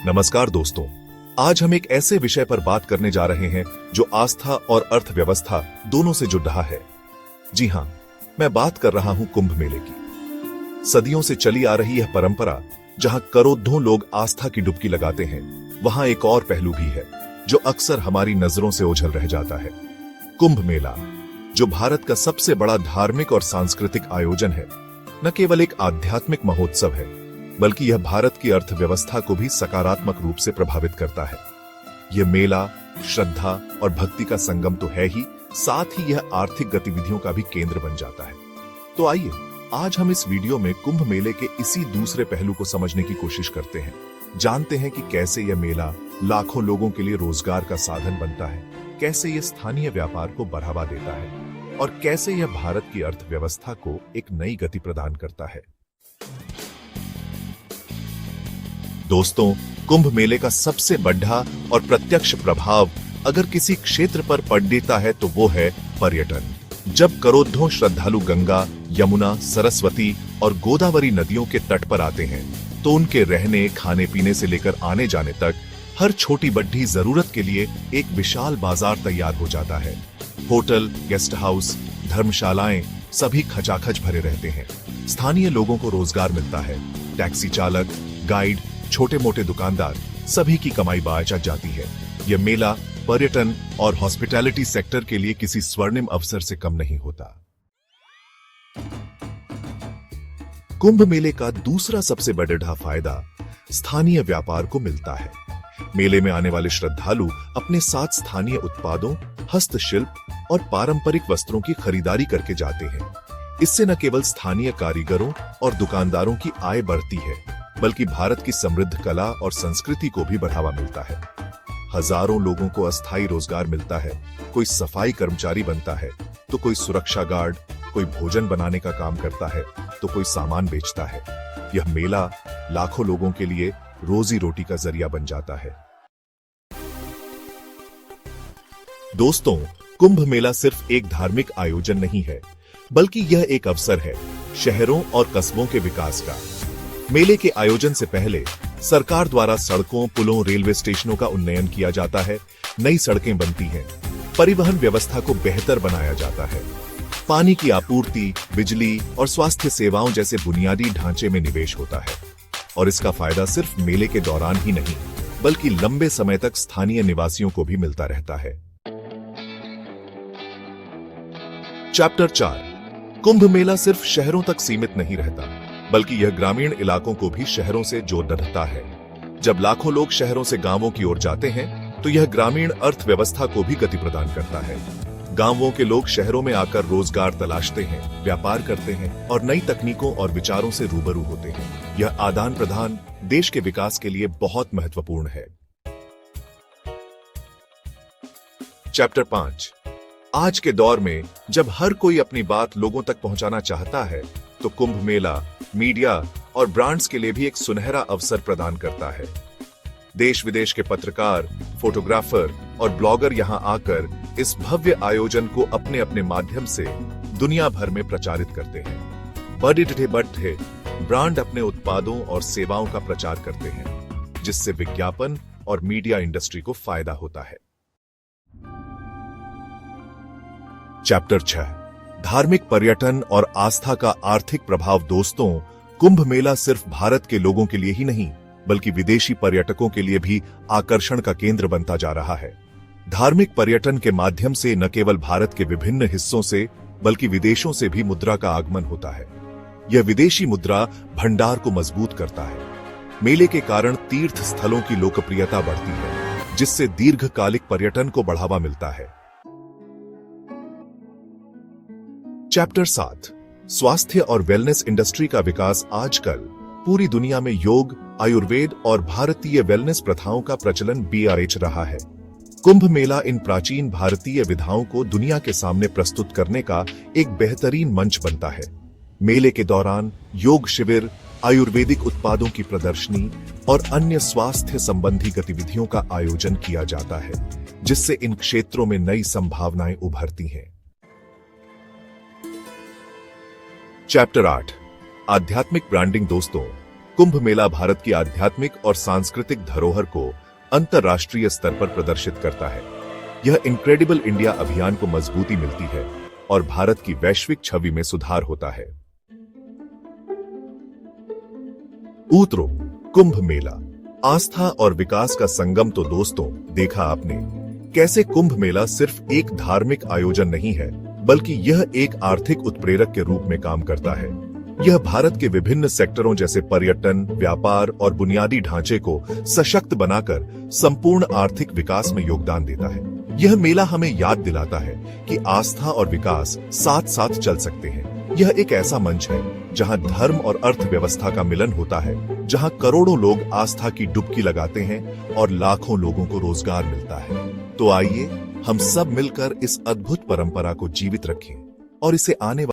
नमस्कार दोस्तों, आज हम एक ऐसे विषय पर बात करने जा रहे हैं जो आस्था और अर्थव्यवस्था दोनों से जुड़ रहा है। जी हां, मैं बात कर रहा हूं कुंभ मेले की। सदियों से चली आ रही यह परंपरा जहां करोड़ों लोग आस्था की डुबकी लगाते हैं, वहां एक और पहलू भी है जो अक्सर हमारी नजरों से ओझल रह जाता है। कुंभ मेला, जो भारत का सबसे बड़ा धार्मिक और सांस्कृतिक आयोजन है, न केवल एक आध्यात्मिक महोत्सव है बल्कि यह भारत की अर्थव्यवस्था को भी सकारात्मक रूप से प्रभावित करता है। यह मेला श्रद्धा और भक्ति का संगम तो है ही, साथ ही यह आर्थिक गतिविधियों का भी केंद्र बन जाता है। तो आइए आज हम इस वीडियो में कुंभ मेले के इसी दूसरे पहलू को समझने की कोशिश करते हैं। जानते हैं कि कैसे यह मेला लाखों लोगों के लिए रोजगार का साधन बनता है, कैसे यह स्थानीय व्यापार को बढ़ावा देता है और कैसे यह भारत की अर्थव्यवस्था को एक नई गति प्रदान करता है। दोस्तों, कुंभ मेले का सबसे बड़ा और प्रत्यक्ष प्रभाव अगर किसी क्षेत्र पर पड़ता है तो वो है पर्यटन। जब करोड़ों श्रद्धालु गंगा, यमुना, सरस्वती और गोदावरी नदियों के तट पर आते हैं तो उनके रहने, खाने पीने से लेकर आने जाने तक हर छोटी बड़ी जरूरत के लिए एक विशाल बाजार तैयार हो जाता है। होटल, गेस्ट हाउस, धर्मशालाएं सभी खचाखच भरे रहते हैं। स्थानीय लोगों को रोजगार मिलता है। टैक्सी चालक, गाइड, छोटे मोटे दुकानदार सभी की कमाई बढ़ जाती है। यह मेला पर्यटन और हॉस्पिटैलिटी सेक्टर के लिए किसी स्वर्णिम अवसर से कम नहीं होता। कुंभ मेले का दूसरा सबसे बड़ा फायदा स्थानीय व्यापार को मिलता है। मेले में आने वाले श्रद्धालु अपने साथ स्थानीय उत्पादों, हस्तशिल्प और पारंपरिक वस्त्रों की खरीदारी करके जाते हैं। इससे न केवल स्थानीय कारीगरों और दुकानदारों की आय बढ़ती है बल्कि भारत की समृद्ध कला और संस्कृति को भी बढ़ावा मिलता है। हजारों लोगों को अस्थायी रोजगार मिलता है। कोई सफाई कर्मचारी बनता है तो कोई सुरक्षा गार्ड, कोई भोजन बनाने का काम करता है तो कोई सामान बेचता है। यह मेला लाखों लोगों के लिए रोजी रोटी का जरिया बन जाता है। दोस्तों, कुंभ मेला सिर्फ एक धार्मिक आयोजन नहीं है बल्कि यह एक अवसर है शहरों और कस्बों के विकास का। मेले के आयोजन से पहले सरकार द्वारा सड़कों, पुलों, रेलवे स्टेशनों का उन्नयन किया जाता है। नई सड़कें बनती हैं, परिवहन व्यवस्था को बेहतर बनाया जाता है। पानी की आपूर्ति, बिजली और स्वास्थ्य सेवाओं जैसे बुनियादी ढांचे में निवेश होता है और इसका फायदा सिर्फ मेले के दौरान ही नहीं बल्कि लंबे समय तक स्थानीय निवासियों को भी मिलता रहता है। चैप्टर 4, कुंभ मेला सिर्फ शहरों तक सीमित नहीं रहता बल्कि यह ग्रामीण इलाकों को भी शहरों से जोड़ रखता है। जब लाखों लोग शहरों से गांवों की ओर जाते हैं तो यह ग्रामीण अर्थव्यवस्था को भी गति प्रदान करता है। गांवों के लोग शहरों में आकर रोजगार तलाशते हैं, व्यापार करते हैं और नई तकनीकों और विचारों से रूबरू होते हैं। यह आदान प्रदान देश के विकास के लिए बहुत महत्वपूर्ण है। चैप्टर 5, आज के दौर में जब हर कोई अपनी बात लोगों तक पहुंचाना चाहता है तो कुंभ मेला मीडिया और ब्रांड्स के लिए भी एक सुनहरा अवसर प्रदान करता है। देश विदेश के पत्रकार, फोटोग्राफर और ब्लॉगर यहां आकर इस भव्य आयोजन को अपने अपने माध्यम से दुनिया भर में प्रचारित करते हैं। बड़े ब्रांड अपने उत्पादों और सेवाओं का प्रचार करते हैं जिससे विज्ञापन और मीडिया इंडस्ट्री को फायदा होता है। चैप्टर 6, धार्मिक पर्यटन और आस्था का आर्थिक प्रभाव। दोस्तों, कुंभ मेला सिर्फ भारत के लोगों के लिए ही नहीं बल्कि विदेशी पर्यटकों के लिए भी आकर्षण का केंद्र बनता जा रहा है। धार्मिक पर्यटन के माध्यम से न केवल भारत के विभिन्न हिस्सों से बल्कि विदेशों से भी मुद्रा का आगमन होता है। यह विदेशी मुद्रा भंडार को मजबूत करता है। मेले के कारण तीर्थ स्थलों की लोकप्रियता बढ़ती है जिससे दीर्घकालिक पर्यटन को बढ़ावा मिलता है। चैप्टर 7, स्वास्थ्य और वेलनेस इंडस्ट्री का विकास। आजकल पूरी दुनिया में योग, आयुर्वेद और भारतीय वेलनेस प्रथाओं का प्रचलन बढ़ रहा है। कुंभ मेला इन प्राचीन भारतीय विधाओं को दुनिया के सामने प्रस्तुत करने का एक बेहतरीन मंच बनता है। मेले के दौरान योग शिविर, आयुर्वेदिक उत्पादों की प्रदर्शनी और अन्य स्वास्थ्य संबंधी गतिविधियों का आयोजन किया जाता है जिससे इन क्षेत्रों में नई संभावनाएं उभरती हैं। चैप्टर 8, आध्यात्मिक ब्रांडिंग। दोस्तों, कुंभ मेला भारत की आध्यात्मिक और सांस्कृतिक धरोहर को अंतर्राष्ट्रीय स्तर पर प्रदर्शित करता है। यह इनक्रेडिबल इंडिया अभियान को मजबूती मिलती है और भारत की वैश्विक छवि में सुधार होता है। उत्तरो कुंभ मेला, आस्था और विकास का संगम। तो दोस्तों, देखा आपने कैसे कुंभ मेला सिर्फ एक धार्मिक आयोजन नहीं है, बल्कि यह एक आर्थिक उत्प्रेरक के रूप में काम करता है। यह भारत के विभिन्न सेक्टरों जैसे पर्यटन, व्यापार और बुनियादी ढांचे को सशक्त बनाकर संपूर्ण आर्थिक विकास में योगदान देता है। यह मेला हमें याद दिलाता है कि आस्था और विकास साथ साथ चल सकते हैं। यह एक ऐसा मंच है जहां धर्म और अर्थव्यवस्था का मिलन होता है, जहां करोड़ों लोग आस्था की डुबकी लगाते हैं और लाखों लोगों को रोजगार मिलता है। तो आइए हम सब मिलकर इस अद्भुत परंपरा को जीवित रखें और इसे आने